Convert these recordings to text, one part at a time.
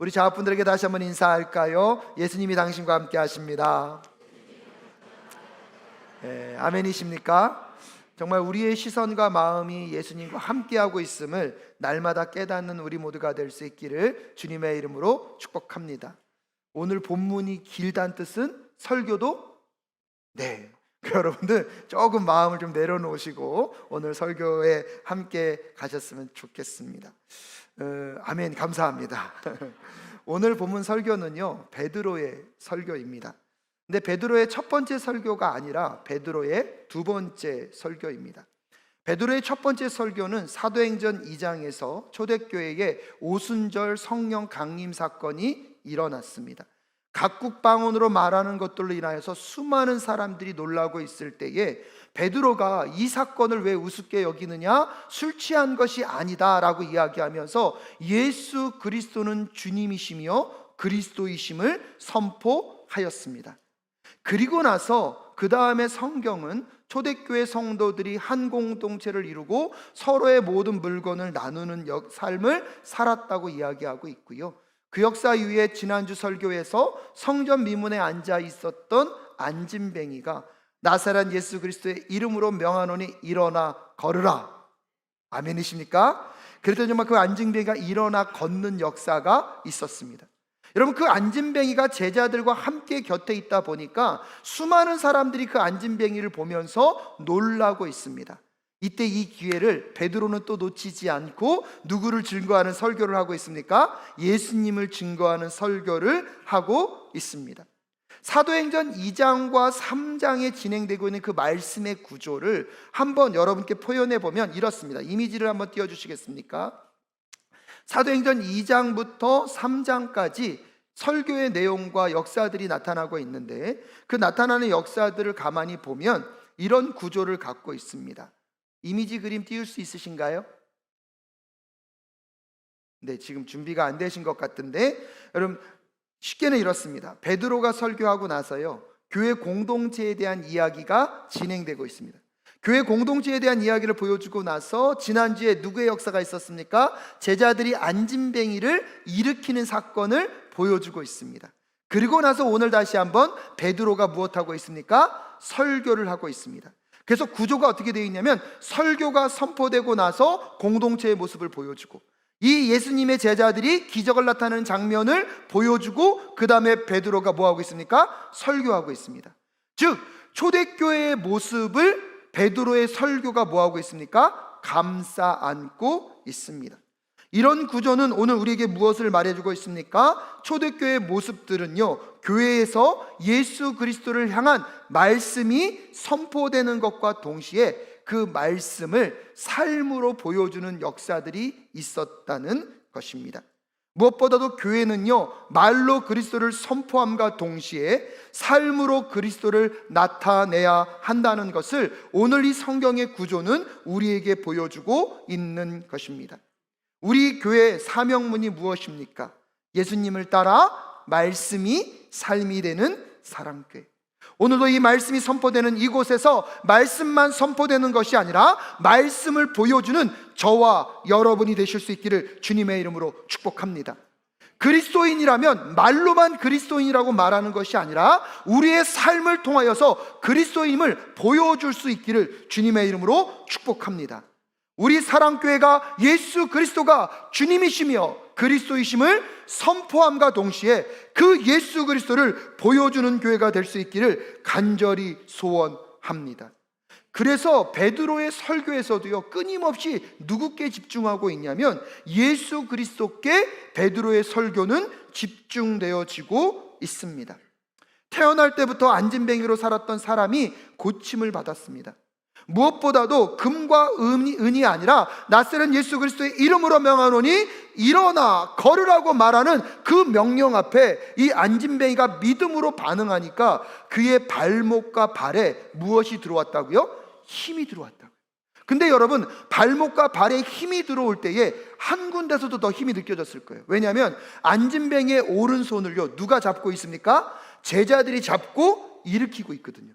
우리 자아분들에게 다시 한번 인사할까요? 예수님이 당신과 함께 하십니다. 아멘이십니까? 정말 우리의 시선과 마음이 예수님과 함께하고 있음을 날마다 깨닫는 우리 모두가 될 수 있기를 주님의 이름으로 축복합니다. 오늘 본문이 길다는 뜻은 설교도 여러분들 조금 마음을 좀 내려놓으시고 오늘 설교에 함께 가셨으면 좋겠습니다. 아멘, 감사합니다. 오늘 본문 설교는요, 베드로의 설교입니다. 근데 베드로의 첫 번째 설교가 아니라 베드로의 두 번째 설교입니다. 베드로의 첫 번째 설교는 사도행전 2장에서 초대교회에 오순절 성령 강림 사건이 일어났습니다. 각국 방언으로 말하는 것들로 인하여서 수많은 사람들이 놀라고 있을 때에 베드로가 이 사건을 왜 우습게 여기느냐, 술 취한 것이 아니다 라고 이야기하면서 예수 그리스도는 주님이시며 그리스도이심을 선포하였습니다. 그리고 나서 그 다음에 성경은 초대교회 성도들이 한 공동체를 이루고 서로의 모든 물건을 나누는 삶을 살았다고 이야기하고 있고요, 그 역사 이후에 지난주 설교에서 성전 미문에 앉아 있었던 안진뱅이가 나사렛 예수 그리스도의 이름으로 명하노니 일어나 걸으라. 아멘이십니까? 그랬더니 정말 그 안진뱅이가 일어나 걷는 역사가 있었습니다. 여러분, 그 안진뱅이가 제자들과 함께 곁에 있다 보니까 수많은 사람들이 그 안진뱅이를 보면서 놀라고 있습니다. 이때 이 기회를 베드로는 또 놓치지 않고 누구를 증거하는 설교를 하고 있습니까? 예수님을 증거하는 설교를 하고 있습니다. 사도행전 2장과 3장에 진행되고 있는 그 말씀의 구조를 한번 여러분께 표현해 보면 이렇습니다. 이미지를 한번 띄워주시겠습니까? 사도행전 2장부터 3장까지 설교의 내용과 역사들이 나타나고 있는데, 그 나타나는 역사들을 가만히 보면 이런 구조를 갖고 있습니다. 이미지 그림 띄울 수 있으신가요? 네, 지금 준비가 안 되신 것 같은데, 여러분 쉽게는 이렇습니다. 베드로가 설교하고 나서요, 교회 공동체에 대한 이야기가 진행되고 있습니다. 교회 공동체에 대한 이야기를 보여주고 나서 지난주에 누구의 역사가 있었습니까? 제자들이 안진뱅이를 일으키는 사건을 보여주고 있습니다. 그리고 나서 오늘 다시 한번 베드로가 무엇하고 있습니까? 설교를 하고 있습니다. 그래서 구조가 어떻게 되어 있냐면, 설교가 선포되고 나서 공동체의 모습을 보여주고, 이 예수님의 제자들이 기적을 나타내는 장면을 보여주고, 그 다음에 베드로가 뭐하고 있습니까? 설교하고 있습니다. 즉 초대교회의 모습을 베드로의 설교가 뭐하고 있습니까? 감싸 안고 있습니다. 이런 구조는 오늘 우리에게 무엇을 말해주고 있습니까? 초대교회의 모습들은요, 교회에서 예수 그리스도를 향한 말씀이 선포되는 것과 동시에 그 말씀을 삶으로 보여주는 역사들이 있었다는 것입니다. 무엇보다도 교회는요, 말로 그리스도를 선포함과 동시에 삶으로 그리스도를 나타내야 한다는 것을 오늘 이 성경의 구조는 우리에게 보여주고 있는 것입니다. 우리 교회의 사명문이 무엇입니까? 예수님을 따라 말씀이 삶이 되는 사랑교회. 오늘도 이 말씀이 선포되는 이곳에서 말씀만 선포되는 것이 아니라 말씀을 보여주는 저와 여러분이 되실 수 있기를 주님의 이름으로 축복합니다. 그리스도인이라면 말로만 그리스도인이라고 말하는 것이 아니라 우리의 삶을 통하여서 그리스도임을 보여줄 수 있기를 주님의 이름으로 축복합니다. 우리 사랑교회가 예수 그리스도가 주님이시며 그리스도이심을 선포함과 동시에 그 예수 그리스도를 보여주는 교회가 될 수 있기를 간절히 소원합니다. 그래서 베드로의 설교에서도요, 끊임없이 누구께 집중하고 있냐면 예수 그리스도께 베드로의 설교는 집중되어지고 있습니다. 태어날 때부터 안진뱅이로 살았던 사람이 고침을 받았습니다. 무엇보다도 금과 은이 아니라 나사렛 예수 그리스도의 이름으로 명하노니 일어나 걸으라고 말하는 그 명령 앞에 이 안진뱅이가 믿음으로 반응하니까 그의 발목과 발에 무엇이 들어왔다고요? 힘이 들어왔다고요. 근데 여러분, 발목과 발에 힘이 들어올 때에 한 군데서도 더 힘이 느껴졌을 거예요. 왜냐하면 안진뱅이의 오른손을요, 누가 잡고 있습니까? 제자들이 잡고 일으키고 있거든요.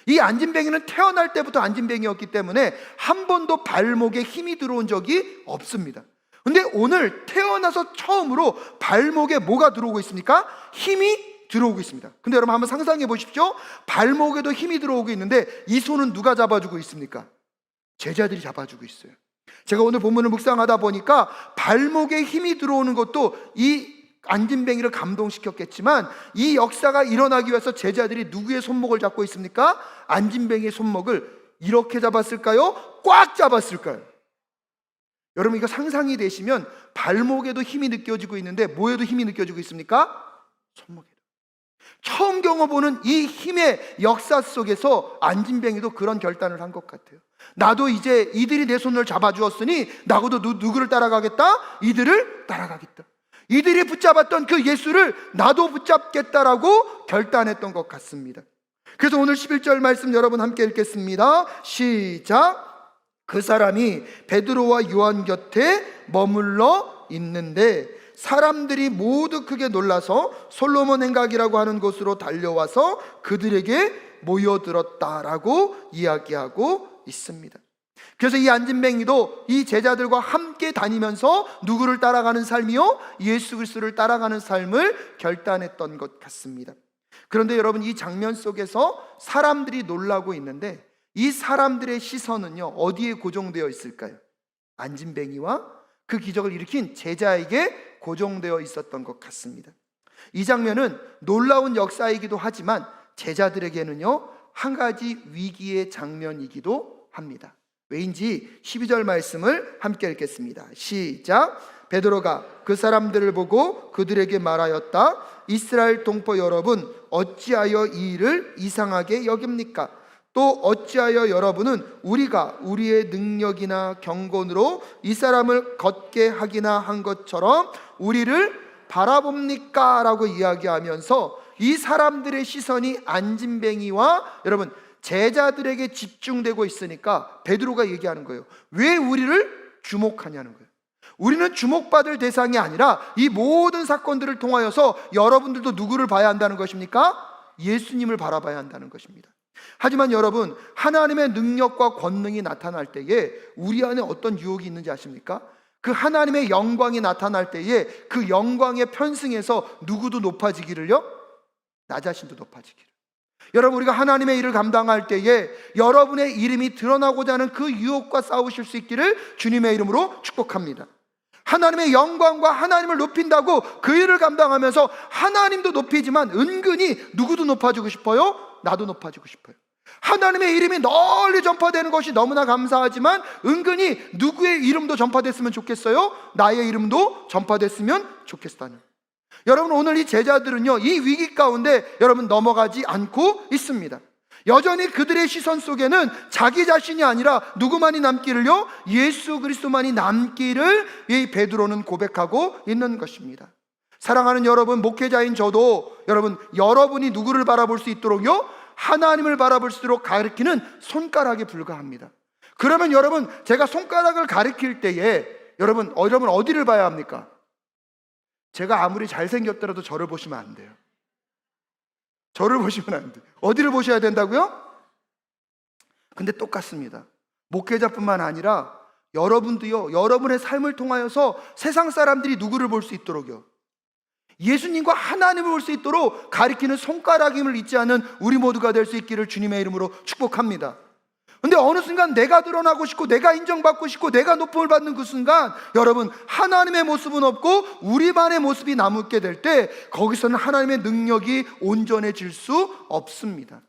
이 안진뱅이는 태어날 때부터 안진뱅이였기 때문에 한 번도 발목에 힘이 들어온 적이 없습니다. 근데 오늘 태어나서 처음으로 발목에 뭐가 들어오고 있습니까? 힘이 들어오고 있습니다. 근데 여러분 한번 상상해 보십시오. 발목에도 힘이 들어오고 있는데 이 손은 누가 잡아주고 있습니까? 제자들이 잡아주고 있어요. 제가 오늘 본문을 묵상하다 보니까 발목에 힘이 들어오는 것도 이 안진뱅이를 감동시켰겠지만, 이 역사가 일어나기 위해서 제자들이 누구의 손목을 잡고 있습니까? 안진뱅이의 손목을 이렇게 잡았을까요? 꽉 잡았을까요? 여러분 이거 상상이 되시면 발목에도 힘이 느껴지고 있는데 뭐에도 힘이 느껴지고 있습니까? 손목에도. 처음 경험보는 이 힘의 역사 속에서 안진뱅이도 그런 결단을 한 것 같아요. 나도 이제 이들이 내 손을 잡아주었으니 나도 누구를 따라가겠다? 이들을 따라가겠다. 이들이 붙잡았던 그 예수를 나도 붙잡겠다라고 결단했던 것 같습니다. 그래서 오늘 11절 말씀 여러분 함께 읽겠습니다. 시작. 그 사람이 베드로와 요한 곁에 머물러 있는데 사람들이 모두 크게 놀라서 솔로몬 행각이라고 하는 곳으로 달려와서 그들에게 모여들었다라고 이야기하고 있습니다. 그래서 이 안진뱅이도 이 제자들과 함께 다니면서 누구를 따라가는 삶이요? 예수 그리스도를 따라가는 삶을 결단했던 것 같습니다. 그런데 여러분 이 장면 속에서 사람들이 놀라고 있는데 이 사람들의 시선은요 어디에 고정되어 있을까요? 안진뱅이와 그 기적을 일으킨 제자에게 고정되어 있었던 것 같습니다. 이 장면은 놀라운 역사이기도 하지만 제자들에게는요 한 가지 위기의 장면이기도 합니다. 왜인지 12절 말씀을 함께 읽겠습니다. 시작. 베드로가 그 사람들을 보고 그들에게 말하였다. 이스라엘 동포 여러분, 어찌하여 이 일을 이상하게 여깁니까? 또 어찌하여 여러분은 우리가 우리의 능력이나 경건으로 이 사람을 걷게 하기나 한 것처럼 우리를 바라봅니까? 라고 이야기하면서 이 사람들의 시선이 안진뱅이와 여러분 제자들에게 집중되고 있으니까 베드로가 얘기하는 거예요. 왜 우리를 주목하냐는 거예요. 우리는 주목받을 대상이 아니라 이 모든 사건들을 통하여서 여러분들도 누구를 봐야 한다는 것입니까? 예수님을 바라봐야 한다는 것입니다. 하지만 여러분 하나님의 능력과 권능이 나타날 때에 우리 안에 어떤 유혹이 있는지 아십니까? 그 하나님의 영광이 나타날 때에 그 영광에 편승해서 누구도 높아지기를요? 나 자신도 높아지기를. 여러분 우리가 하나님의 일을 감당할 때에 여러분의 이름이 드러나고자 하는 그 유혹과 싸우실 수 있기를 주님의 이름으로 축복합니다. 하나님의 영광과 하나님을 높인다고 그 일을 감당하면서 하나님도 높이지만 은근히 누구도 높아지고 싶어요? 나도 높아지고 싶어요. 하나님의 이름이 널리 전파되는 것이 너무나 감사하지만 은근히 누구의 이름도 전파됐으면 좋겠어요? 나의 이름도 전파됐으면 좋겠다는. 여러분 오늘 이 제자들은요 이 위기 가운데 여러분 넘어가지 않고 있습니다. 여전히 그들의 시선 속에는 자기 자신이 아니라 누구만이 남기를요? 예수 그리스도만이 남기를 이 베드로는 고백하고 있는 것입니다. 사랑하는 여러분, 목회자인 저도 여러분이 누구를 바라볼 수 있도록요? 하나님을 바라볼 수 있도록 가리키는 손가락에 불과합니다. 그러면 여러분 제가 손가락을 가리킬 때에 여러분 어디를 봐야 합니까? 제가 아무리 잘생겼더라도 저를 보시면 안 돼요. 저를 보시면 안 돼요. 어디를 보셔야 된다고요? 근데 똑같습니다. 목회자뿐만 아니라 여러분도요 여러분의 삶을 통하여서 세상 사람들이 누구를 볼 수 있도록요 예수님과 하나님을 볼 수 있도록 가리키는 손가락임을 잊지 않은 우리 모두가 될 수 있기를 주님의 이름으로 축복합니다. 근데 어느 순간 내가 드러나고 싶고 내가 인정받고 싶고 내가 높음을 받는 그 순간 여러분 하나님의 모습은 없고 우리만의 모습이 남게 될 때 거기서는 하나님의 능력이 온전해질 수 없습니다.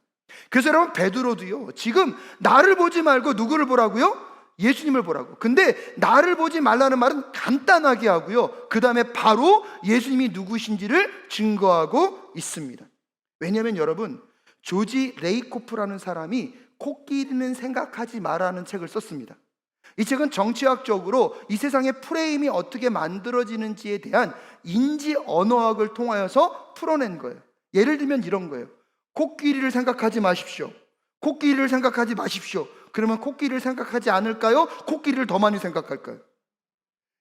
그래서 여러분 베드로도요 지금 나를 보지 말고 누구를 보라고요? 예수님을 보라고. 근데 나를 보지 말라는 말은 간단하게 하고요 그 다음에 바로 예수님이 누구신지를 증거하고 있습니다. 왜냐하면 여러분 조지 레이코프라는 사람이 코끼리는 생각하지 마라는 책을 썼습니다. 이 책은 정치학적으로 이 세상의 프레임이 어떻게 만들어지는지에 대한 인지 언어학을 통하여서 풀어낸 거예요. 예를 들면 이런 거예요. 코끼리를 생각하지 마십시오. 코끼리를 생각하지 마십시오. 그러면 코끼리를 생각하지 않을까요? 코끼리를 더 많이 생각할까요?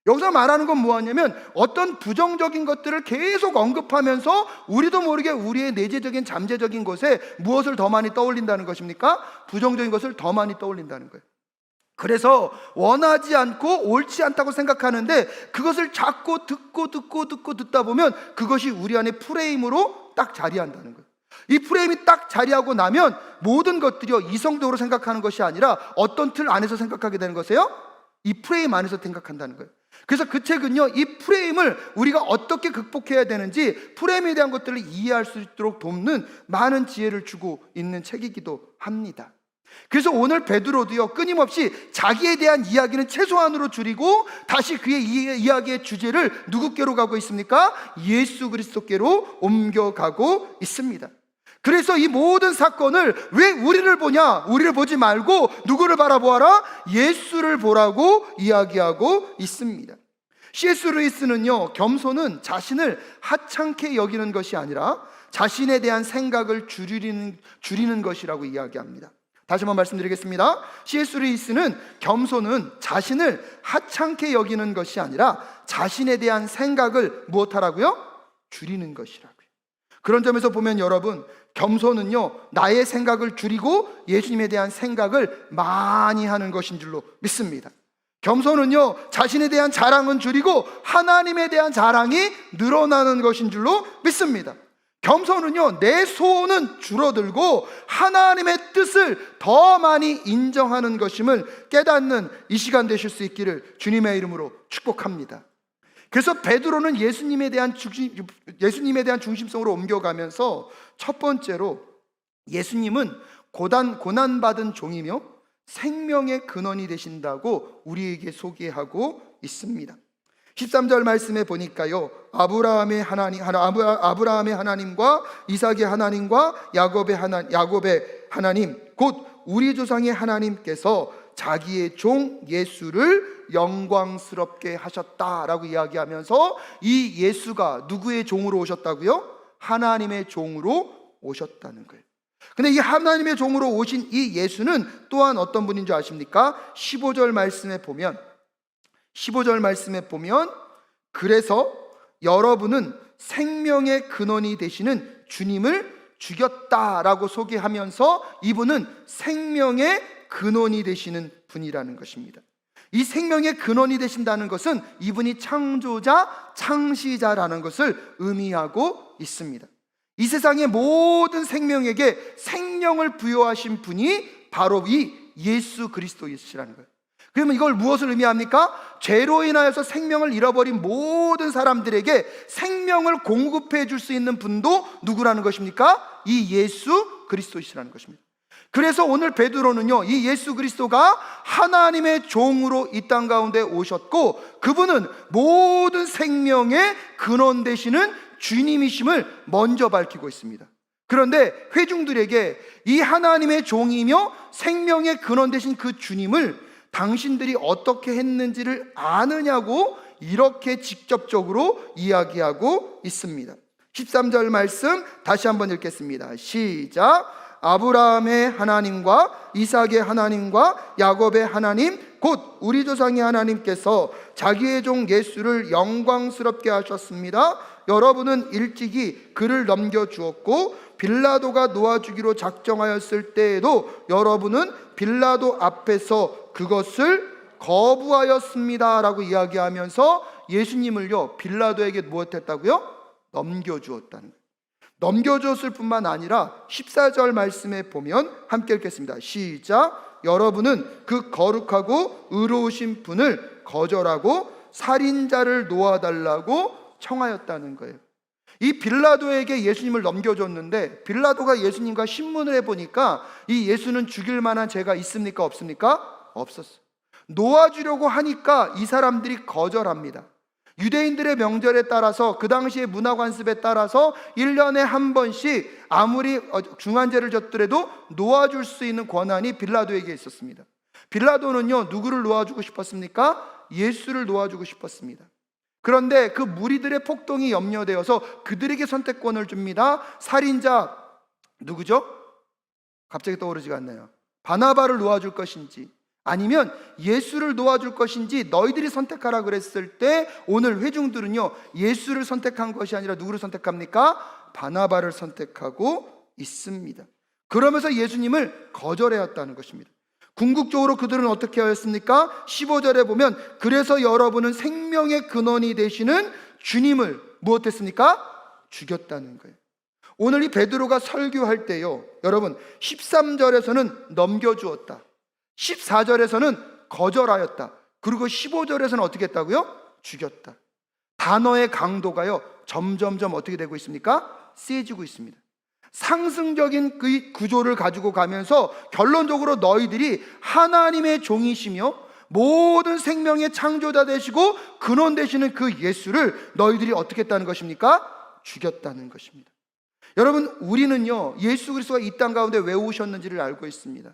여기서 말하는 건 뭐냐면 어떤 부정적인 것들을 계속 언급하면서 우리도 모르게 우리의 내재적인 잠재적인 것에 무엇을 더 많이 떠올린다는 것입니까? 부정적인 것을 더 많이 떠올린다는 거예요. 그래서 원하지 않고 옳지 않다고 생각하는데 그것을 자꾸 듣다 보면 그것이 우리 안에 프레임으로 딱 자리한다는 거예요. 이 프레임이 딱 자리하고 나면 모든 것들이요 이성적으로 생각하는 것이 아니라 어떤 틀 안에서 생각하게 되는 것이에요? 이 프레임 안에서 생각한다는 거예요. 그래서 그 책은요 이 프레임을 우리가 어떻게 극복해야 되는지, 프레임에 대한 것들을 이해할 수 있도록 돕는 많은 지혜를 주고 있는 책이기도 합니다. 그래서 오늘 베드로도요 끊임없이 자기에 대한 이야기는 최소한으로 줄이고 다시 그의 이야기의 주제를 누구께로 가고 있습니까? 예수 그리스도께로 옮겨가고 있습니다. 그래서 이 모든 사건을 왜 우리를 보냐? 우리를 보지 말고 누구를 바라보아라? 예수를 보라고 이야기하고 있습니다. C.S. 루이스는요 겸손은 자신을 하찮게 여기는 것이 아니라 자신에 대한 생각을 줄이는 것이라고 이야기합니다. 다시 한번 말씀드리겠습니다. C.S. 루이스는 겸손은 자신을 하찮게 여기는 것이 아니라 자신에 대한 생각을 무엇하라고요? 줄이는 것이라고요. 그런 점에서 보면 여러분, 겸손은요 나의 생각을 줄이고 예수님에 대한 생각을 많이 하는 것인 줄로 믿습니다. 겸손은요 자신에 대한 자랑은 줄이고 하나님에 대한 자랑이 늘어나는 것인 줄로 믿습니다. 겸손은요 내 소원은 줄어들고 하나님의 뜻을 더 많이 인정하는 것임을 깨닫는 이 시간 되실 수 있기를 주님의 이름으로 축복합니다. 그래서 베드로는 예수님에 대한 중심성으로 옮겨가면서 첫 번째로 예수님은 고난받은 종이며 생명의 근원이 되신다고 우리에게 소개하고 있습니다. 13절 말씀에 보니까요 아브라함의 하나님과 이삭의 하나님과 야곱의 하나님 곧 우리 조상의 하나님께서 자기의 종 예수를 영광스럽게 하셨다라고 이야기하면서 이 예수가 누구의 종으로 오셨다고요? 하나님의 종으로 오셨다는 거예요. 근데 이 하나님의 종으로 오신 이 예수는 또한 어떤 분인 줄 아십니까? 15절 말씀에 보면 그래서 여러분은 생명의 근원이 되시는 주님을 죽였다라고 소개하면서 이분은 생명의 근원이 되시는 분이라는 것입니다. 이 생명의 근원이 되신다는 것은 이분이 창조자, 창시자라는 것을 의미하고 있습니다. 이 세상의 모든 생명에게 생명을 부여하신 분이 바로 이 예수 그리스도이시라는 거예요. 그러면 이걸 무엇을 의미합니까? 죄로 인하여서 생명을 잃어버린 모든 사람들에게 생명을 공급해 줄 수 있는 분도 누구라는 것입니까? 이 예수 그리스도이시라는 것입니다. 그래서 오늘 베드로는요 이 예수 그리스도가 하나님의 종으로 이 땅 가운데 오셨고 그분은 모든 생명의 근원 되시는 주님이심을 먼저 밝히고 있습니다. 그런데 회중들에게 이 하나님의 종이며 생명의 근원 되신 그 주님을 당신들이 어떻게 했는지를 아느냐고 이렇게 직접적으로 이야기하고 있습니다. 13절 말씀 다시 한번 읽겠습니다. 시작. 아브라함의 하나님과 이삭의 하나님과 야곱의 하나님 곧 우리 조상의 하나님께서 자기의 종 예수를 영광스럽게 하셨습니다. 여러분은 일찍이 그를 넘겨주었고 빌라도가 놓아주기로 작정하였을 때에도 여러분은 빌라도 앞에서 그것을 거부하였습니다 라고 이야기하면서 예수님을요 빌라도에게 무엇했다고요? 넘겨주었다는 거예요. 넘겨주었을 뿐만 아니라 14절 말씀에 보면 함께 읽겠습니다. 시작. 여러분은 그 거룩하고 의로우신 분을 거절하고 살인자를 놓아달라고 청하였다는 거예요. 이 빌라도에게 예수님을 넘겨줬는데 빌라도가 예수님과 신문을 해보니까 이 예수는 죽일 만한 죄가 있습니까? 없습니까? 없었어요. 놓아주려고 하니까 이 사람들이 거절합니다. 유대인들의 명절에 따라서 그 당시의 문화관습에 따라서 1년에 한 번씩 아무리 중한죄를 졌더라도 놓아줄 수 있는 권한이 빌라도에게 있었습니다. 빌라도는요 누구를 놓아주고 싶었습니까? 예수를 놓아주고 싶었습니다. 그런데 그 무리들의 폭동이 염려되어서 그들에게 선택권을 줍니다. 살인자 누구죠? 갑자기 떠오르지가 않나요? 바나바를 놓아줄 것인지 아니면 예수를 놓아줄 것인지 너희들이 선택하라 그랬을 때 오늘 회중들은요 예수를 선택한 것이 아니라 누구를 선택합니까? 바나바를 선택하고 있습니다. 그러면서 예수님을 거절해왔다는 것입니다. 궁극적으로 그들은 어떻게 하였습니까? 15절에 보면 그래서 여러분은 생명의 근원이 되시는 주님을 무엇했습니까? 죽였다는 거예요. 오늘 이 베드로가 설교할 때요, 여러분 13절에서는 넘겨주었다, 14절에서는 거절하였다, 그리고 15절에서는 어떻게 했다고요? 죽였다. 단어의 강도가요 점점점 어떻게 되고 있습니까? 세지고 있습니다. 상승적인 그 구조를 가지고 가면서 결론적으로 너희들이 하나님의 종이시며 모든 생명의 창조자 되시고 근원 되시는 그 예수를 너희들이 어떻게 했다는 것입니까? 죽였다는 것입니다. 여러분, 우리는요 예수 그리스도가 이 땅 가운데 왜 오셨는지를 알고 있습니다.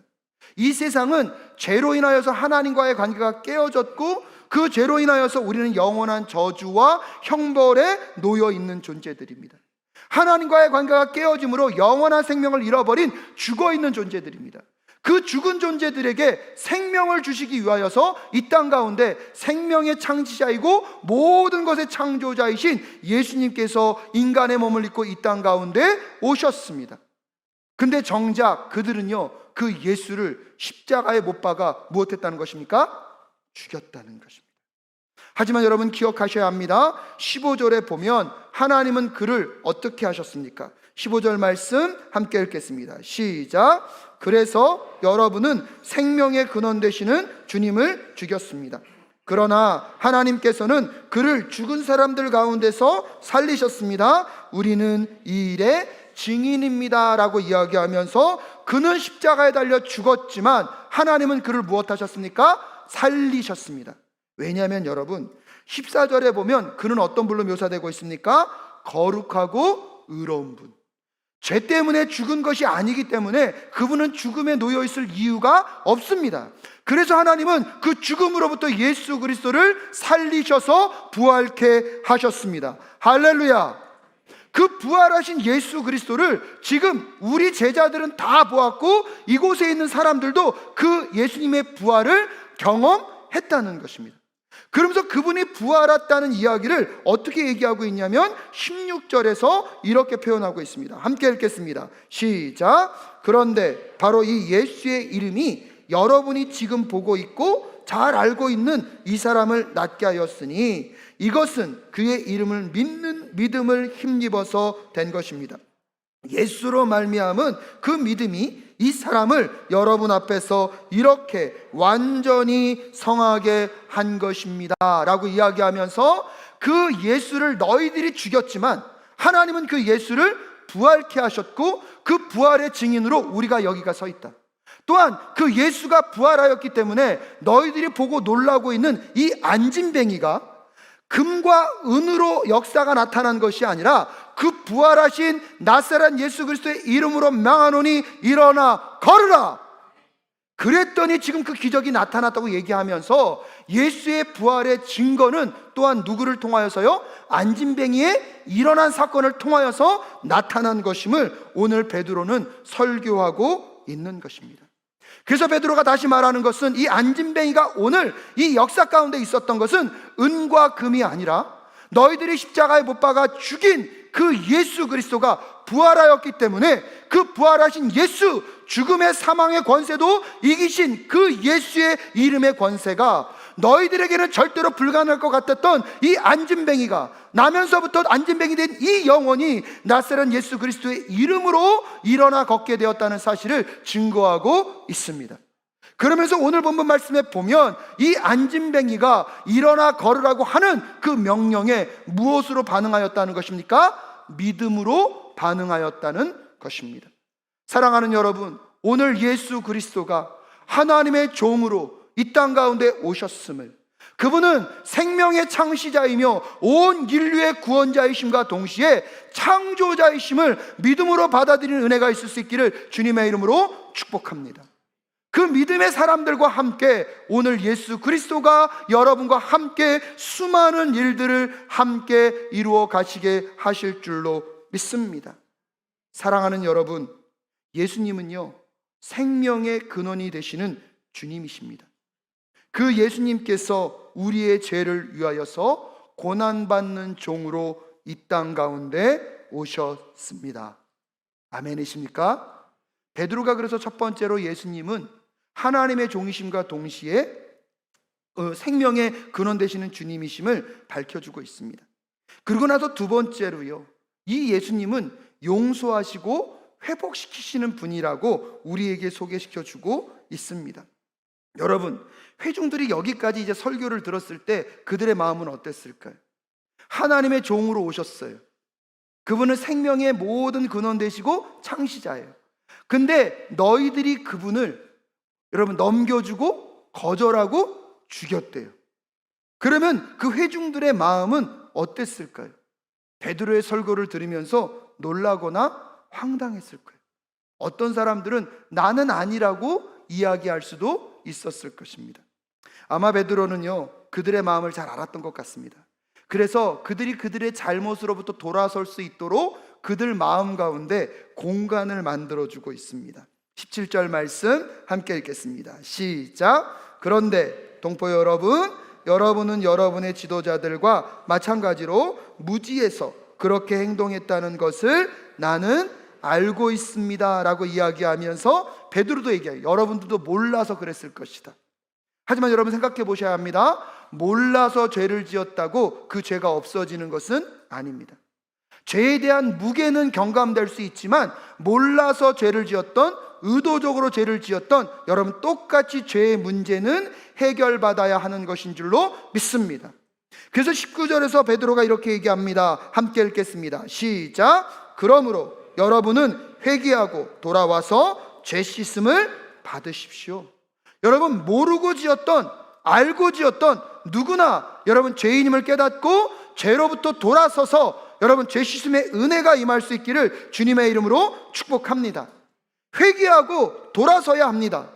이 세상은 죄로 인하여서 하나님과의 관계가 깨어졌고 그 죄로 인하여서 우리는 영원한 저주와 형벌에 놓여 있는 존재들입니다. 하나님과의 관계가 깨어짐으로 영원한 생명을 잃어버린 죽어있는 존재들입니다. 그 죽은 존재들에게 생명을 주시기 위하여서 이 땅 가운데 생명의 창시자이고 모든 것의 창조자이신 예수님께서 인간의 몸을 입고 이 땅 가운데 오셨습니다. 근데 정작 그들은요 그 예수를 십자가에 못 박아 무엇했다는 것입니까? 죽였다는 것입니다. 하지만 여러분 기억하셔야 합니다. 15절에 보면 하나님은 그를 어떻게 하셨습니까? 15절 말씀 함께 읽겠습니다. 시작. 그래서 여러분은 생명의 근원 되시는 주님을 죽였습니다. 그러나 하나님께서는 그를 죽은 사람들 가운데서 살리셨습니다. 우리는 이 일의 증인입니다 라고 이야기하면서 그는 십자가에 달려 죽었지만 하나님은 그를 무엇하셨습니까? 살리셨습니다. 왜냐하면 여러분 14절에 보면 그는 어떤 분로 묘사되고 있습니까? 거룩하고 의로운 분. 죄 때문에 죽은 것이 아니기 때문에 그분은 죽음에 놓여 있을 이유가 없습니다. 그래서 하나님은 그 죽음으로부터 예수 그리스도를 살리셔서 부활케 하셨습니다. 할렐루야. 그 부활하신 예수 그리스도를 지금 우리 제자들은 다 보았고 이곳에 있는 사람들도 그 예수님의 부활을 경험했다는 것입니다. 그러면서 그분이 부활했다는 이야기를 어떻게 얘기하고 있냐면 16절에서 이렇게 표현하고 있습니다. 함께 읽겠습니다. 시작. 그런데 바로 이 예수의 이름이 여러분이 지금 보고 있고 잘 알고 있는 이 사람을 낫게 하였으니 이것은 그의 이름을 믿는 믿음을 힘입어서 된 것입니다. 예수로 말미암은 그 믿음이 이 사람을 여러분 앞에서 이렇게 완전히 성하게 한 것입니다 라고 이야기하면서 그 예수를 너희들이 죽였지만 하나님은 그 예수를 부활케 하셨고 그 부활의 증인으로 우리가 여기가 서 있다. 또한 그 예수가 부활하였기 때문에 너희들이 보고 놀라고 있는 이 안진뱅이가 금과 은으로 역사가 나타난 것이 아니라 그 부활하신 나사렛 예수 그리스도의 이름으로 명하노니 일어나 걸으라. 그랬더니 지금 그 기적이 나타났다고 얘기하면서 예수의 부활의 증거는 또한 누구를 통하여서요? 안진뱅이의 일어난 사건을 통하여서 나타난 것임을 오늘 베드로는 설교하고 있는 것입니다. 그래서 베드로가 다시 말하는 것은 이 안진뱅이가 오늘 이 역사 가운데 있었던 것은 은과 금이 아니라 너희들이 십자가에 못 박아 죽인 그 예수 그리스도가 부활하였기 때문에 그 부활하신 예수, 죽음의 사망의 권세도 이기신 그 예수의 이름의 권세가 너희들에게는 절대로 불가능할 것 같았던 이 안진뱅이가 나면서부터 안진뱅이 된 이 영혼이 나사렛 예수 그리스도의 이름으로 일어나 걷게 되었다는 사실을 증거하고 있습니다. 그러면서 오늘 본문 말씀에 보면 이 안진뱅이가 일어나 걸으라고 하는 그 명령에 무엇으로 반응하였다는 것입니까? 믿음으로 반응하였다는 것입니다. 사랑하는 여러분, 오늘 예수 그리스도가 하나님의 종으로 이 땅 가운데 오셨음을, 그분은 생명의 창시자이며 온 인류의 구원자이심과 동시에 창조자이심을 믿음으로 받아들이는 은혜가 있을 수 있기를 주님의 이름으로 축복합니다. 그 믿음의 사람들과 함께 오늘 예수 그리스도가 여러분과 함께 수많은 일들을 함께 이루어 가시게 하실 줄로 믿습니다. 사랑하는 여러분, 예수님은요 생명의 근원이 되시는 주님이십니다. 그 예수님께서 우리의 죄를 위하여서 고난받는 종으로 이 땅 가운데 오셨습니다. 아멘이십니까? 베드로가 그래서 첫 번째로 예수님은 하나님의 종이심과 동시에 생명의 근원 되시는 주님이심을 밝혀주고 있습니다. 그러고 나서 두 번째로요, 이 예수님은 용서하시고 회복시키시는 분이라고 우리에게 소개시켜주고 있습니다. 여러분, 회중들이 여기까지 이제 설교를 들었을 때 그들의 마음은 어땠을까요? 하나님의 종으로 오셨어요. 그분은 생명의 모든 근원 되시고 창시자예요. 근데 너희들이 그분을 여러분 넘겨주고 거절하고 죽였대요. 그러면 그 회중들의 마음은 어땠을까요? 베드로의 설교를 들으면서 놀라거나 황당했을 거예요. 어떤 사람들은 나는 아니라고 이야기할 수도 있었을 것입니다. 아마 베드로는요, 그들의 마음을 잘 알았던 것 같습니다. 그래서 그들이 그들의 잘못으로부터 돌아설 수 있도록 그들 마음 가운데 공간을 만들어주고 있습니다. 17절 말씀 함께 읽겠습니다. 시작. 그런데 동포 여러분, 여러분은 여러분의 지도자들과 마찬가지로 무지해서 그렇게 행동했다는 것을 나는 알고 있습니다 라고 이야기하면서 베드로도 얘기해요. 여러분들도 몰라서 그랬을 것이다. 하지만 여러분 생각해 보셔야 합니다. 몰라서 죄를 지었다고 그 죄가 없어지는 것은 아닙니다. 죄에 대한 무게는 경감될 수 있지만 몰라서 죄를 지었던, 의도적으로 죄를 지었던 여러분 똑같이 죄의 문제는 해결받아야 하는 것인 줄로 믿습니다. 그래서 19절에서 베드로가 이렇게 얘기합니다. 함께 읽겠습니다. 시작. 그러므로 여러분은 회개하고 돌아와서 죄 씻음을 받으십시오. 여러분, 모르고 지었던, 알고 지었던 누구나 여러분 죄인임을 깨닫고 죄로부터 돌아서서 여러분 죄 씻음의 은혜가 임할 수 있기를 주님의 이름으로 축복합니다. 회개하고 돌아서야 합니다.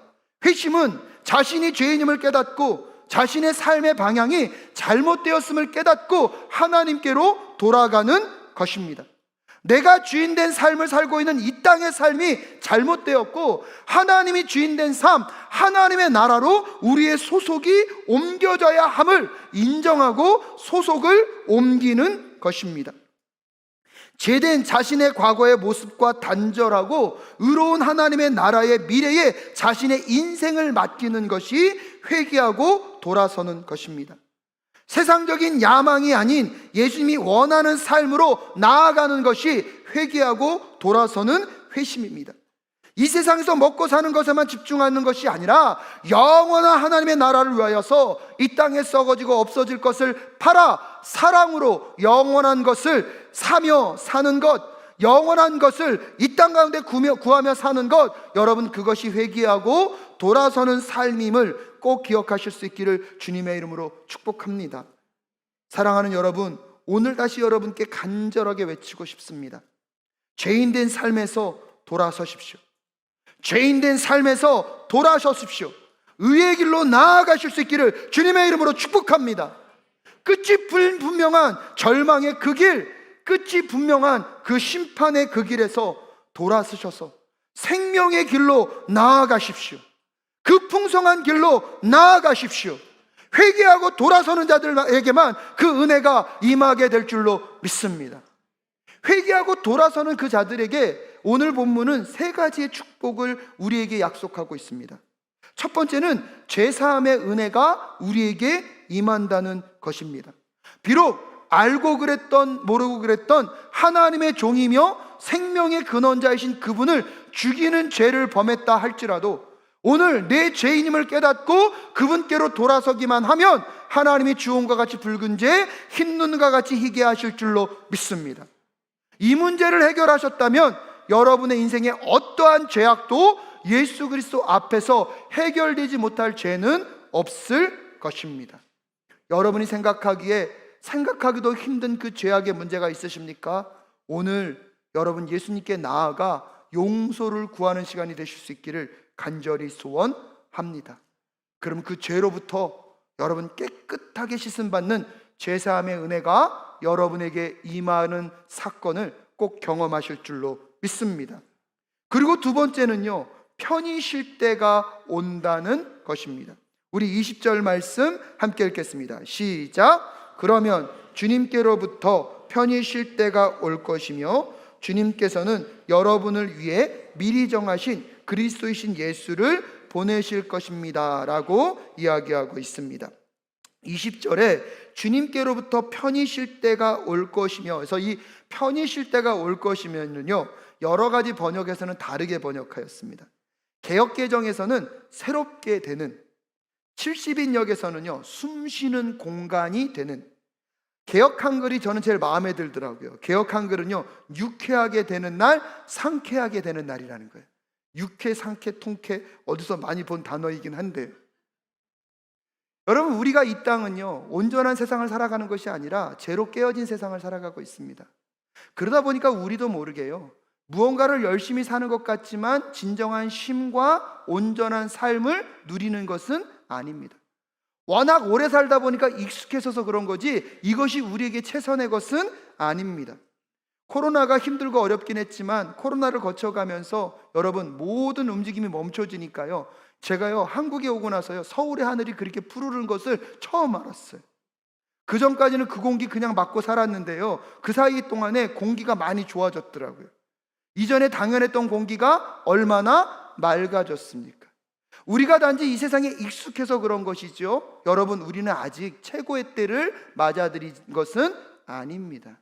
회심은 자신이 죄인임을 깨닫고 자신의 삶의 방향이 잘못되었음을 깨닫고 하나님께로 돌아가는 것입니다. 내가 주인된 삶을 살고 있는 이 땅의 삶이 잘못되었고 하나님이 주인된 삶, 하나님의 나라로 우리의 소속이 옮겨져야 함을 인정하고 소속을 옮기는 것입니다. 죄된 자신의 과거의 모습과 단절하고 의로운 하나님의 나라의 미래에 자신의 인생을 맡기는 것이 회개하고 돌아서는 것입니다. 세상적인 야망이 아닌 예수님이 원하는 삶으로 나아가는 것이 회개하고 돌아서는 회심입니다. 이 세상에서 먹고 사는 것에만 집중하는 것이 아니라 영원한 하나님의 나라를 위하여서 이 땅에 썩어지고 없어질 것을 팔아 사랑으로 영원한 것을 사며 사는 것, 영원한 것을 이 땅 가운데 구하며 사는 것, 여러분 그것이 회개하고 돌아서는 삶임을 꼭 기억하실 수 있기를 주님의 이름으로 축복합니다. 사랑하는 여러분, 오늘 다시 여러분께 간절하게 외치고 싶습니다. 죄인된 삶에서 돌아서십시오. 죄인된 삶에서 돌아서십시오. 의의 길로 나아가실 수 있기를 주님의 이름으로 축복합니다. 끝이 분명한 절망의 그 길, 끝이 분명한 그 심판의 그 길에서 돌아서셔서 생명의 길로 나아가십시오. 그 풍성한 길로 나아가십시오. 회개하고 돌아서는 자들에게만 그 은혜가 임하게 될 줄로 믿습니다. 회개하고 돌아서는 그 자들에게 오늘 본문은 세 가지의 축복을 우리에게 약속하고 있습니다. 첫 번째는 죄사함의 은혜가 우리에게 임한다는 것입니다. 비록 알고 그랬던 모르고 그랬던 하나님의 종이며 생명의 근원자이신 그분을 죽이는 죄를 범했다 할지라도 오늘 내 죄인임을 깨닫고 그분께로 돌아서기만 하면 하나님이 주홍과 같이 붉은 죄, 흰 눈과 같이 희게 하실 줄로 믿습니다. 이 문제를 해결하셨다면 여러분의 인생에 어떠한 죄악도 예수 그리스도 앞에서 해결되지 못할 죄는 없을 것입니다. 여러분이 생각하기도 힘든 그 죄악의 문제가 있으십니까? 오늘 여러분 예수님께 나아가 용서를 구하는 시간이 되실 수 있기를 간절히 소원합니다. 그럼 그 죄로부터 여러분 깨끗하게 씻음받는 죄사함의 은혜가 여러분에게 임하는 사건을 꼭 경험하실 줄로 믿습니다. 그리고 두 번째는요, 편히 쉴 때가 온다는 것입니다. 우리 20절 말씀 함께 읽겠습니다. 시작. 그러면 주님께로부터 편히 쉴 때가 올 것이며 주님께서는 여러분을 위해 미리 정하신 그리스도이신 예수를 보내실 것입니다 라고 이야기하고 있습니다. 20절에 주님께로부터 편히 쉴 때가 올 것이며, 그래서 이 편히 쉴 때가 올 것이면요, 여러 가지 번역에서는 다르게 번역하였습니다. 개역개정에서는 새롭게 되는, 70인역에서는요 숨쉬는 공간이 되는, 개역 한글이 저는 제일 마음에 들더라고요. 개역 한글은요 유쾌하게 되는 날, 상쾌하게 되는 날이라는 거예요. 유쾌, 상쾌, 통쾌, 어디서 많이 본 단어이긴 한데, 여러분, 우리가 이 땅은요 온전한 세상을 살아가는 것이 아니라 죄로 깨어진 세상을 살아가고 있습니다. 그러다 보니까 우리도 모르게요 무언가를 열심히 사는 것 같지만 진정한 쉼과 온전한 삶을 누리는 것은 아닙니다. 워낙 오래 살다 보니까 익숙해져서 그런 거지 이것이 우리에게 최선의 것은 아닙니다. 코로나가 힘들고 어렵긴 했지만 코로나를 거쳐가면서 여러분 모든 움직임이 멈춰지니까요, 제가요 한국에 오고 나서요 서울의 하늘이 그렇게 푸르른 것을 처음 알았어요. 그 전까지는 그 공기 그냥 맞고 살았는데요, 그 사이 동안에 공기가 많이 좋아졌더라고요. 이전에 당연했던 공기가 얼마나 맑아졌습니까? 우리가 단지 이 세상에 익숙해서 그런 것이죠. 여러분, 우리는 아직 최고의 때를 맞아들인 것은 아닙니다.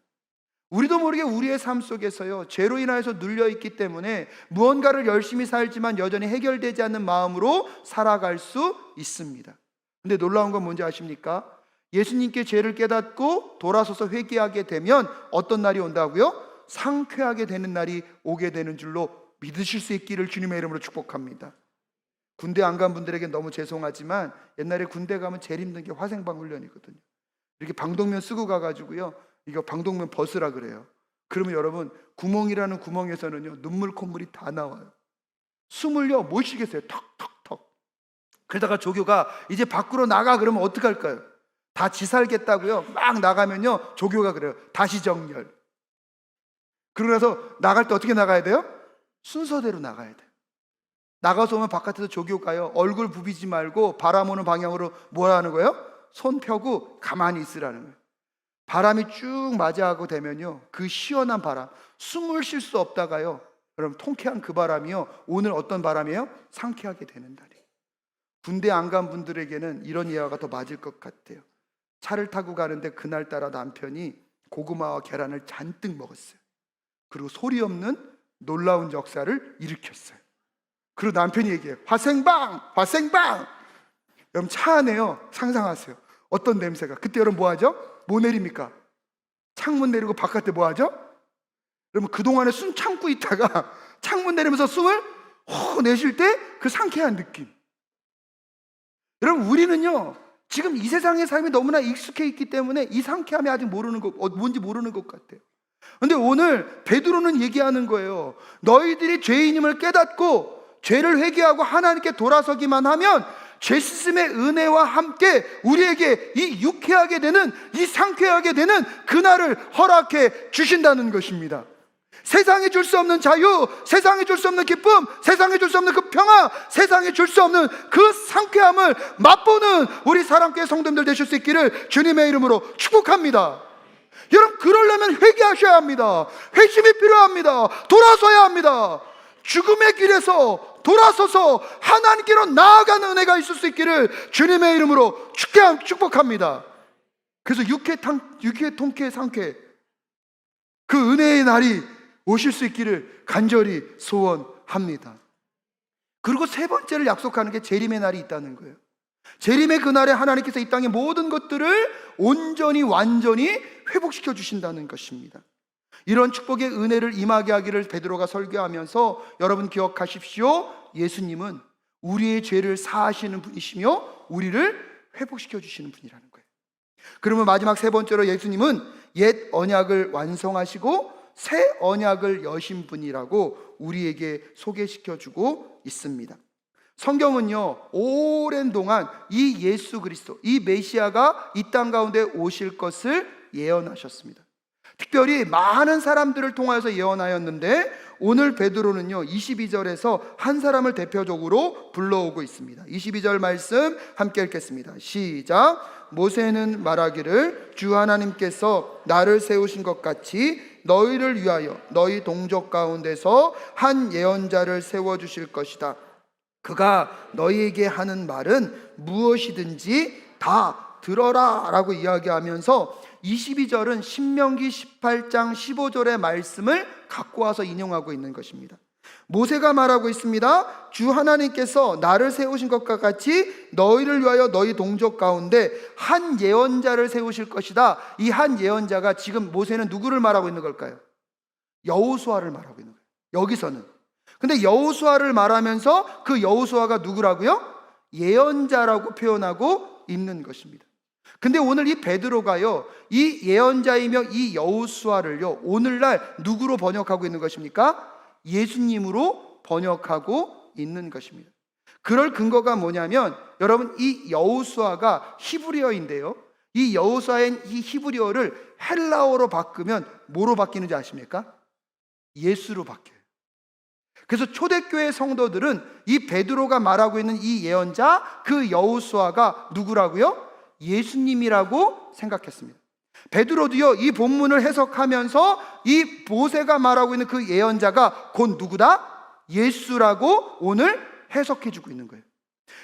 우리도 모르게 우리의 삶 속에서요 죄로 인하여서 눌려있기 때문에 무언가를 열심히 살지만 여전히 해결되지 않는 마음으로 살아갈 수 있습니다. 근데 놀라운 건 뭔지 아십니까? 예수님께 죄를 깨닫고 돌아서서 회개하게 되면 어떤 날이 온다고요? 상쾌하게 되는 날이 오게 되는 줄로 믿으실 수 있기를 주님의 이름으로 축복합니다. 군대 안 간 분들에게 너무 죄송하지만 옛날에 군대 가면 제일 힘든 게 화생방 훈련이거든요. 이렇게 방독면 쓰고 가가지고요 이거 방독면 벗으라 그래요. 그러면 여러분 구멍이라는 구멍에서는요 눈물 콧물이 다 나와요. 숨을요 못 쉬겠어요. 턱턱턱. 그러다가 조교가 이제 밖으로 나가 그러면 어떡할까요? 다 지살겠다고요 막 나가면요 조교가 그래요, 다시 정렬. 그러고 나서 나갈 때 어떻게 나가야 돼요? 순서대로 나가야 돼요. 나가서 오면 바깥에서 조교가요 얼굴 부비지 말고 바람 오는 방향으로 뭐라 하는 거예요? 손 펴고 가만히 있으라는 거예요. 바람이 쭉 맞이하고 되면요 그 시원한 바람, 숨을 쉴 수 없다가요 여러분 통쾌한 그 바람이요 오늘 어떤 바람이에요? 상쾌하게 되는 날이에요. 군대 안 간 분들에게는 이런 예화가 더 맞을 것 같아요. 차를 타고 가는데 그날따라 남편이 고구마와 계란을 잔뜩 먹었어요. 그리고 소리 없는 놀라운 역사를 일으켰어요. 그리고 남편이 얘기해요. 화생방! 화생방! 여러분 차 안에요 상상하세요. 어떤 냄새가. 그때 여러분 뭐 하죠? 뭐 내립니까? 창문 내리고 바깥에 뭐 하죠? 여러분 그동안에 숨 참고 있다가 창문 내리면서 숨을 내쉴 때 그 상쾌한 느낌. 여러분 우리는요 지금 이 세상의 삶이 너무나 익숙해 있기 때문에 이 상쾌함이 아직 뭔지 모르는 것 같아요. 근데 오늘 베드로는 얘기하는 거예요. 너희들이 죄인임을 깨닫고 죄를 회개하고 하나님께 돌아서기만 하면 죄 씻음의 은혜와 함께 우리에게 이 유쾌하게 되는, 이 상쾌하게 되는 그날을 허락해 주신다는 것입니다. 세상에 줄 수 없는 자유, 세상에 줄 수 없는 기쁨, 세상에 줄 수 없는 그 평화, 세상에 줄 수 없는 그 상쾌함을 맛보는 우리 사랑교회 성도님들 되실 수 있기를 주님의 이름으로 축복합니다. 여러분 그러려면 회개하셔야 합니다. 회심이 필요합니다. 돌아서야 합니다. 죽음의 길에서 돌아서서 하나님께로 나아가는 은혜가 있을 수 있기를 주님의 이름으로 축복합니다. 그래서 유쾌, 통쾌, 상쾌 그 은혜의 날이 오실 수 있기를 간절히 소원합니다. 그리고 세 번째를 약속하는 게 재림의 날이 있다는 거예요. 재림의 그날에 하나님께서 이 땅의 모든 것들을 온전히 완전히 회복시켜 주신다는 것입니다. 이런 축복의 은혜를 임하게 하기를 베드로가 설교하면서 여러분 기억하십시오. 예수님은 우리의 죄를 사하시는 분이시며 우리를 회복시켜 주시는 분이라는 거예요. 그러면 마지막 세 번째로 예수님은 옛 언약을 완성하시고 새 언약을 여신 분이라고 우리에게 소개시켜 주고 있습니다. 성경은요 오랜 동안 이 예수 그리스도, 이 메시아가 이 땅 가운데 오실 것을 예언하셨습니다. 특별히 많은 사람들을 통하여서 예언하였는데 오늘 베드로는요 22절에서 한 사람을 대표적으로 불러오고 있습니다. 22절 말씀 함께 읽겠습니다. 시작. 모세는 말하기를 주 하나님께서 나를 세우신 것 같이 너희를 위하여 너희 동족 가운데서 한 예언자를 세워주실 것이다. 그가 너희에게 하는 말은 무엇이든지 다 들어라 라고 이야기하면서 22절은 신명기 18장 15절의 말씀을 갖고 와서 인용하고 있는 것입니다. 모세가 말하고 있습니다. 주 하나님께서 나를 세우신 것과 같이 너희를 위하여 너희 동족 가운데 한 예언자를 세우실 것이다. 이 한 예언자가 지금 모세는 누구를 말하고 있는 걸까요? 여호수아를 말하고 있는 거예요. 여기서는. 근데 여호수아를 말하면서 그 여호수아가 누구라고요? 예언자라고 표현하고 있는 것입니다. 근데 오늘 이 베드로가요, 이 예언자이며 이 여호수아를요, 오늘날 누구로 번역하고 있는 것입니까? 예수님으로 번역하고 있는 것입니다. 그럴 근거가 뭐냐면, 여러분, 이 여호수아가 히브리어인데요, 이 여호수아인 이 히브리어를 헬라어로 바꾸면 뭐로 바뀌는지 아십니까? 예수로 바뀌어요. 그래서 초대교회 성도들은 이 베드로가 말하고 있는 이 예언자, 그 여호수아가 누구라고요? 예수님이라고 생각했습니다. 베드로도요, 이 본문을 해석하면서 이 모세가 말하고 있는 그 예언자가 곧 누구다? 예수라고 오늘 해석해주고 있는 거예요.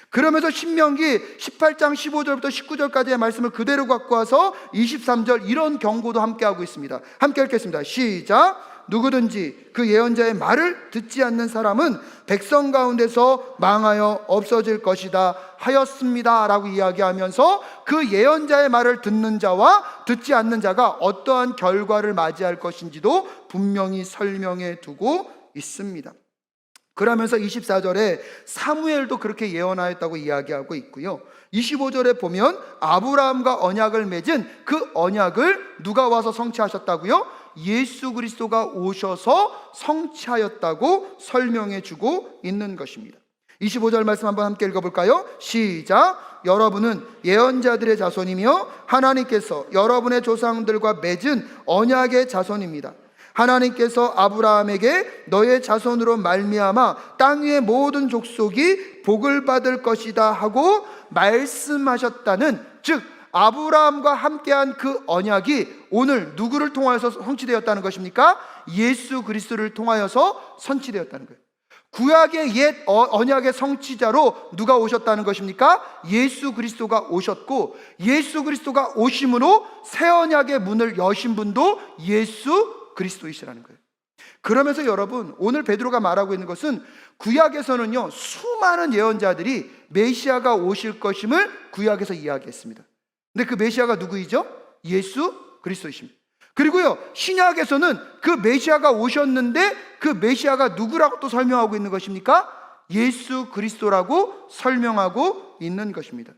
그러면서 신명기 18장 15절부터 19절까지의 말씀을 그대로 갖고 와서 23절 이런 경고도 함께 하고 있습니다. 함께 읽겠습니다. 시작. 누구든지 그 예언자의 말을 듣지 않는 사람은 백성 가운데서 망하여 없어질 것이다 하였습니다 라고 이야기하면서 그 예언자의 말을 듣는 자와 듣지 않는 자가 어떠한 결과를 맞이할 것인지도 분명히 설명해 두고 있습니다. 그러면서 24절에 사무엘도 그렇게 예언하였다고 이야기하고 있고요, 25절에 보면 아브라함과 언약을 맺은 그 언약을 누가 와서 성취하셨다고요? 예수 그리스도가 오셔서 성취하였다고 설명해 주고 있는 것입니다. 25절 말씀 한번 함께 읽어볼까요? 시작. 여러분은 예언자들의 자손이며 하나님께서 여러분의 조상들과 맺은 언약의 자손입니다. 하나님께서 아브라함에게 너의 자손으로 말미암아 땅 위의 모든 족속이 복을 받을 것이다 하고 말씀하셨다는, 즉 아브라함과 함께한 그 언약이 오늘 누구를 통하여서 성취되었다는 것입니까? 예수 그리스도를 통하여서 성취되었다는 거예요. 구약의 옛 언약의 성취자로 누가 오셨다는 것입니까? 예수 그리스도가 오셨고, 예수 그리스도가 오심으로 새 언약의 문을 여신 분도 예수 그리스도이시라는 거예요. 그러면서 여러분, 오늘 베드로가 말하고 있는 것은 구약에서는요, 수많은 예언자들이 메시아가 오실 것임을 구약에서 이야기했습니다. 근데 그 메시아가 누구이죠? 예수 그리스도이십니다. 그리고요, 신약에서는 그 메시아가 오셨는데 그 메시아가 누구라고 또 설명하고 있는 것입니까? 예수 그리스도라고 설명하고 있는 것입니다.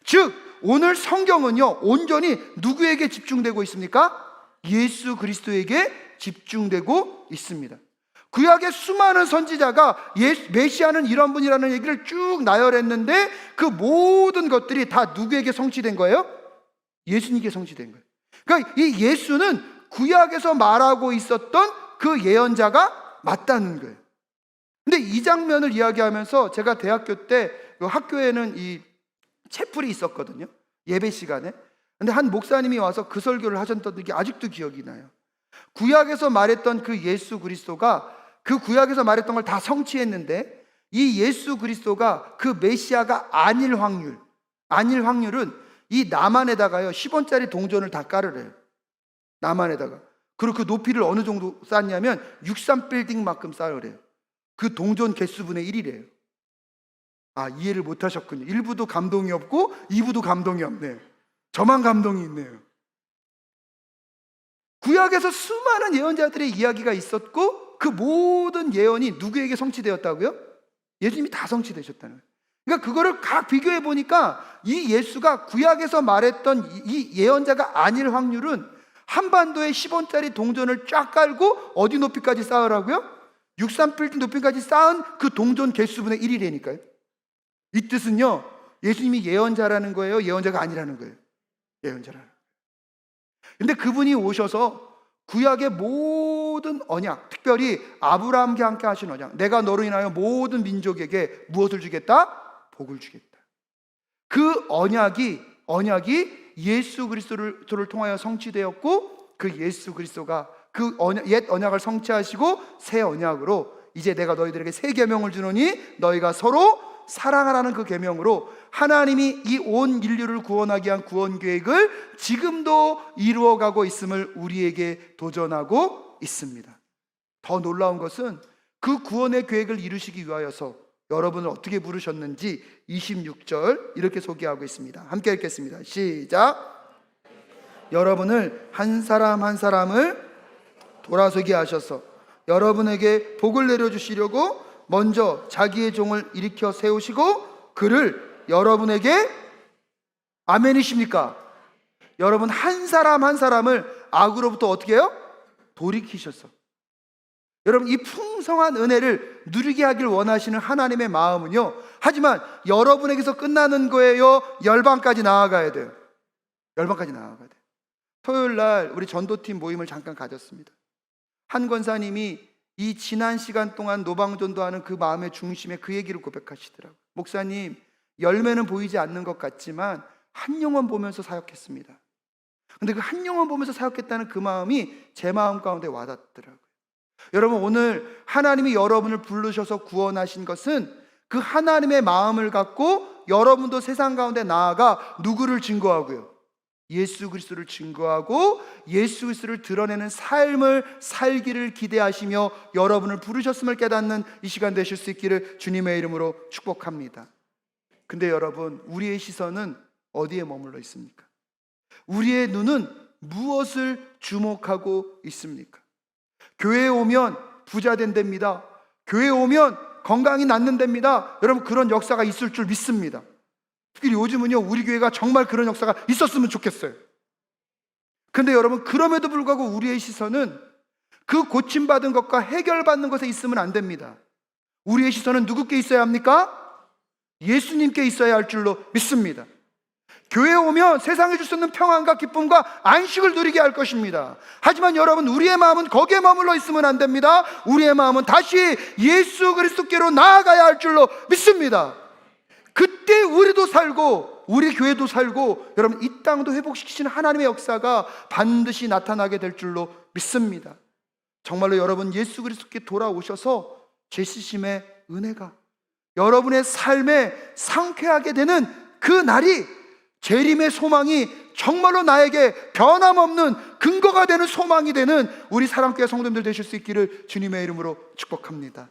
즉 오늘 성경은요, 온전히 누구에게 집중되고 있습니까? 예수 그리스도에게 집중되고 있습니다. 구약의 수많은 선지자가 메시아는 이런 분이라는 얘기를 쭉 나열했는데 그 모든 것들이 다 누구에게 성취된 거예요? 예수님께 성취된 거예요. 그러니까 이 예수는 구약에서 말하고 있었던 그 예언자가 맞다는 거예요. 근데 이 장면을 이야기하면서 제가 대학교 때 학교에는 이 채플이 있었거든요, 예배 시간에. 근데 한 목사님이 와서 그 설교를 하셨던 게 아직도 기억이 나요. 구약에서 말했던 그 예수 그리스도가 그 구약에서 말했던 걸 다 성취했는데 이 예수 그리스도가 그 메시아가 아닐 확률은 이 남한에다가요 10원짜리 동전을 다 깔으래요. 남한에다가. 그리고 그 높이를 어느 정도 쌓냐면 63빌딩만큼 쌓으래요. 그 동전 개수분의 1이래요. 아, 이해를 못 하셨군요. 1부도 감동이 없고 2부도 감동이 없네요. 저만 감동이 있네요. 구약에서 수많은 예언자들의 이야기가 있었고 그 모든 예언이 누구에게 성취되었다고요? 예수님이 다 성취되셨다는 거예요. 그러니까 그거를 각 비교해 보니까 이 예수가 구약에서 말했던 이 예언자가 아닐 확률은 한반도에 10원짜리 동전을 쫙 깔고 어디 높이까지 쌓으라고요? 63빌딩 높이까지 쌓은 그 동전 개수분의 1이라니까요. 이 뜻은요, 예수님이 예언자라는 거예요? 예언자가 아니라는 거예요? 예언자라는 거예요. 근데 그분이 오셔서 구약의 모든 언약, 특별히 아브라함과 함께 하신 언약, 내가 너로 인하여 모든 민족에게 무엇을 주겠다? 복을 주겠다. 그 언약이 예수 그리스도를 통하여 성취되었고, 그 예수 그리스도가 그 옛 언약을 성취하시고 새 언약으로 이제 내가 너희들에게 새 계명을 주노니 너희가 서로 사랑하라는 그 계명으로 하나님이 이 온 인류를 구원하기 위한 구원 계획을 지금도 이루어가고 있음을 우리에게 도전하고 있습니다. 더 놀라운 것은 그 구원의 계획을 이루시기 위하여서 여러분을 어떻게 부르셨는지 26절 이렇게 소개하고 있습니다. 함께 읽겠습니다. 시작. 여러분을 한 사람 한 사람을 돌아서게 하셔서 여러분에게 복을 내려주시려고 먼저 자기의 종을 일으켜 세우시고 그를 여러분에게, 아멘이십니까? 여러분 한 사람 한 사람을 악으로부터 어떻게 해요? 돌이키셔서, 여러분 이 풍성한 은혜를 누리게 하길 원하시는 하나님의 마음은요, 하지만 여러분에게서 끝나는 거예요? 열방까지 나아가야 돼요? 열방까지 나아가야 돼요. 토요일 날 우리 전도팀 모임을 잠깐 가졌습니다. 한 권사님이 이 지난 시간 동안 노방전도하는 그 마음의 중심에 그 얘기를 고백하시더라고요. 목사님, 열매는 보이지 않는 것 같지만 한 영혼 보면서 사역했습니다. 근데 그 한 영혼 보면서 사역했다는 그 마음이 제 마음 가운데 와닿더라고요. 여러분, 오늘 하나님이 여러분을 부르셔서 구원하신 것은 그 하나님의 마음을 갖고 여러분도 세상 가운데 나아가 누구를 증거하고요? 예수 그리스도를 증거하고 예수 그리스도를 드러내는 삶을 살기를 기대하시며 여러분을 부르셨음을 깨닫는 이 시간 되실 수 있기를 주님의 이름으로 축복합니다. 근데 여러분, 우리의 시선은 어디에 머물러 있습니까? 우리의 눈은 무엇을 주목하고 있습니까? 교회에 오면 부자 된답니다. 교회에 오면 건강이 낫는답니다. 여러분, 그런 역사가 있을 줄 믿습니다. 특히 요즘은요, 우리 교회가 정말 그런 역사가 있었으면 좋겠어요. 근데 여러분, 그럼에도 불구하고 우리의 시선은 그 고침받은 것과 해결받는 것에 있으면 안 됩니다. 우리의 시선은 누구께 있어야 합니까? 예수님께 있어야 할 줄로 믿습니다. 교회에 오면 세상에 줄 수 있는 평안과 기쁨과 안식을 누리게 할 것입니다. 하지만 여러분, 우리의 마음은 거기에 머물러 있으면 안 됩니다. 우리의 마음은 다시 예수 그리스도께로 나아가야 할 줄로 믿습니다. 그때 우리도 살고 우리 교회도 살고 여러분 이 땅도 회복시키시는 하나님의 역사가 반드시 나타나게 될 줄로 믿습니다. 정말로 여러분 예수 그리스도께 돌아오셔서 죄시심의 은혜가 여러분의 삶에 상쾌하게 되는 그 날이, 재림의 소망이 정말로 나에게 변함없는 근거가 되는 소망이 되는 우리 사랑교회 성도님들 되실 수 있기를 주님의 이름으로 축복합니다.